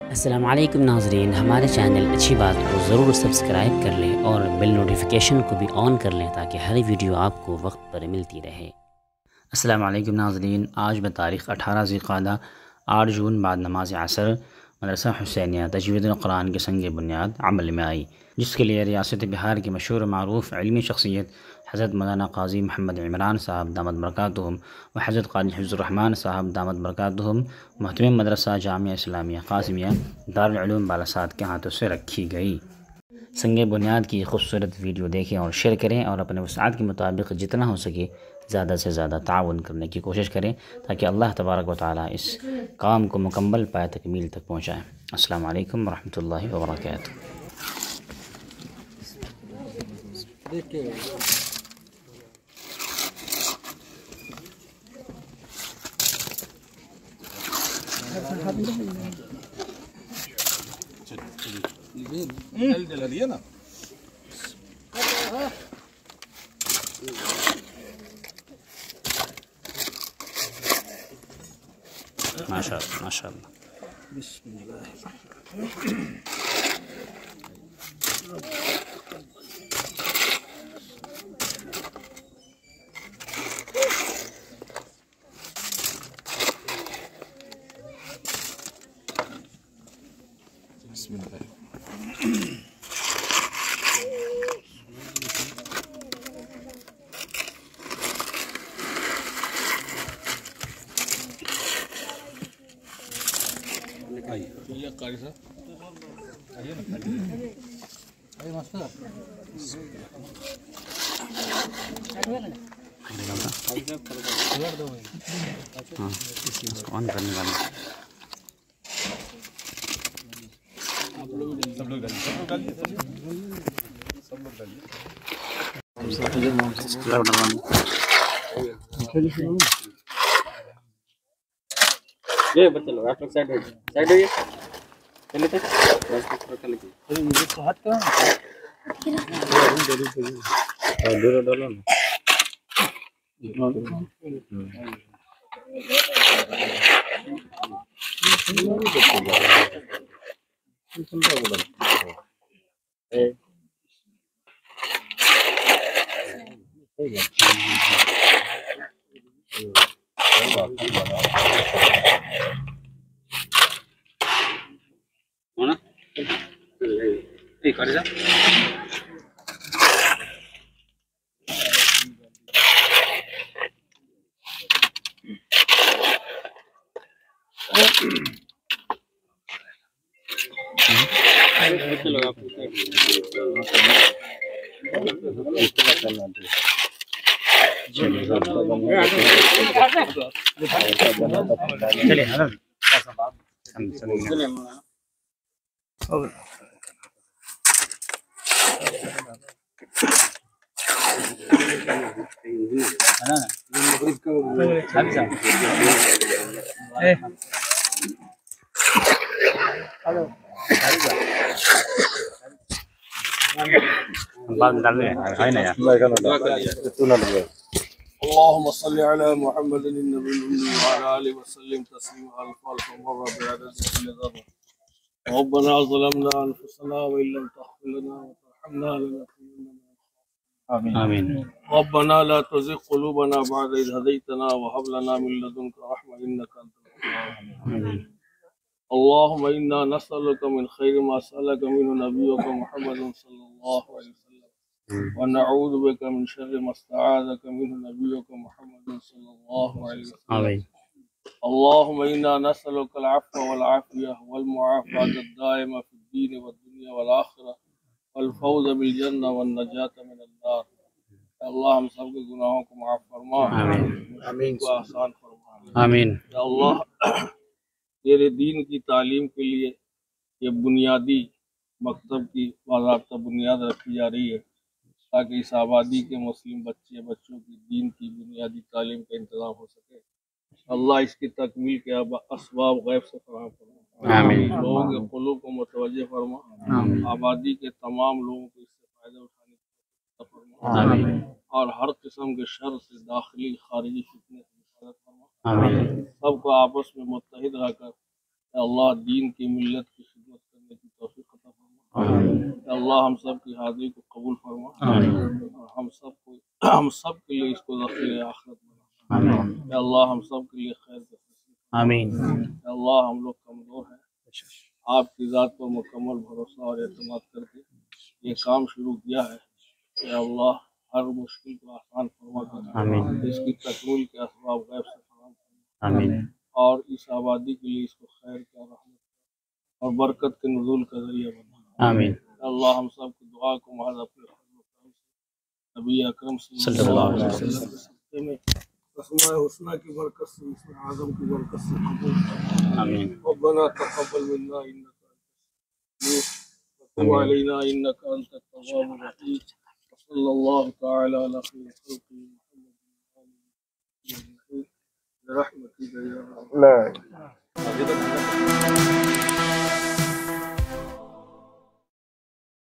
अस्सलाम वालेकुम नाज़रीन, हमारे चैनल अच्छी बात को ज़रूर सब्सक्राइब कर लें और बेल नोटिफिकेशन को भी ऑन कर लें ताकि हर वीडियो आपको वक्त पर मिलती रहे। अस्सलाम वालेकुम नाज़रीन, आज तारीख़ 18 ज़िलक़ादा 8 जून बाद नमाज असर मदरसा हुसैनिया तजवीदुल कुरान के संग बुनियाद अमल में आई, जिसके लिए रियासत बिहार की मशहूर मारूफ़ इल्मी शख्सियत हज़रत मौलाना क़ाज़ी मोहम्मद इमरान साहब दामद बरकातुहुम व हज़रत क़ाज़ी हिफ्ज़ुर्रहमान साहब दामद बरकातुहुम मोहतरम मदरसा जामिया इस्लामिया क़ासिमिया दारुल उलूम बालासात के हाथों से रखी गई। संग बुनियाद की खूबसूरत वीडियो देखें और शेयर करें और अपने वसाअत के मुताबिक जितना हो सके ज़्यादा से ज़्यादा ताउन करने की कोशिश करें ताकि अल्लाह तबारक व तआला इस काम को मुकम्मल पाए तकमील तक पहुँचाएँ। अस्सलाम वालेकुम रहमतुल्लाहि व बरकातुहू। जला दिया ना। माशाअल्लाह माशाअल्लाह। ये कारी साहब आइए ना, आइए मास्टर। हाँ, इसको ऑन करने वाला सब लोग डालिए, सब लोग डालिए। ये बच्चे लोग आप लोग साइड होइए चलिए तक बस थोड़ा चल के ये तो हाथ का दूर डालो ना। اللهم صل على محمد النبي الأمي وعلى آله وسلم تسليما ألف ألف مرة بعدد كل ذرة. ربنا ظلمنا أنفسنا وإن لم تغفر لنا وترحمنا لنكونن من الخاسرين. آمين. ربنا لا تزغ قلوبنا بعد إذ هديتنا وهب لنا من لدنك رحمة إنك أنت الوهاب. اللهم إنا نسألك من خير ما سألك منه نبيك محمد صلى الله عليه وسلم ونعوذ بك من شر ما استعاذك منه نبيك محمد صلى الله عليه وسلم. اللهم إنا نسألك العفو والعافية والمعافاة الدائمة في الدين والدنيا والآخرة والفوز بالجنة والنجاة من النار. अल्लाह हम सब के गुनाहों को माफ फरमा, आमीन, को आसान फरमा, आमीन। अल्लाह तेरे दीन की तालीम के लिए ये बुनियादी मकतब की बाज़ाब्ता बुनियाद रखी जा रही है ताकि इस आबादी के मुस्लिम बच्चों की दीन की बुनियादी तालीम का इंतज़ाम हो सके। अल्लाह इसकी तकमील के असबाब गैब से फराहम फरमा, लोगों के क़ुलूब को मुतवज्जे फरमा, आबादी के तमाम लोगों को इससे फ़ायदा उठाने की फरमा और हर किस्म के शर से दाखिली खारिजी फितने से हिफाजत फरमा। सबको आपस में मुत्तहिद रहकर अल्लाह दीन की मिल्लत की खिदमत करने की तौफीक अता फरमा। अल्लाह हम सब की हाजिरी को कबूल फरमा और हम सब के लिए इसको ज़ख़ीरे आखिरत बना। अल्लाह हम सब के लिए खैर का फैसला। आमीन। अल्लाह हम लोग कमज़ोर हैं, आपकी ज़ात पर मुकम्मल भरोसा और एतमाद करके ये काम शुरू किया है। या अल्लाह हर मुश्किल को आसान फरमा कर इसकी तकमील के असबाब गैब से फराहम फरमा। आमीन। और इस आबादी के लिए इसको खैर का, रहमत और बरकत के नुज़ूल का ज़रिया बना। आमीन। अल्लाह हम सब की दुआ को महज अपने फज़ल व करम से नबी अकरम सल्लल्लाहु अलैहि वसल्लम के सदक़े में अस्माए हुस्ना की बरकत से, इसमें आज़म की बरकत से कबूल फरमा। आमीन। रब्बना तक़ब्बल मिन्ना इन्नका अंतस व तब अलैना इन्नका अंतत तव्वाबुर रहीम। सल्लल्लाहु तआला अला खैरि खल्क़िही मुहम्मद व आलिहि व रहमतिका या अरहम।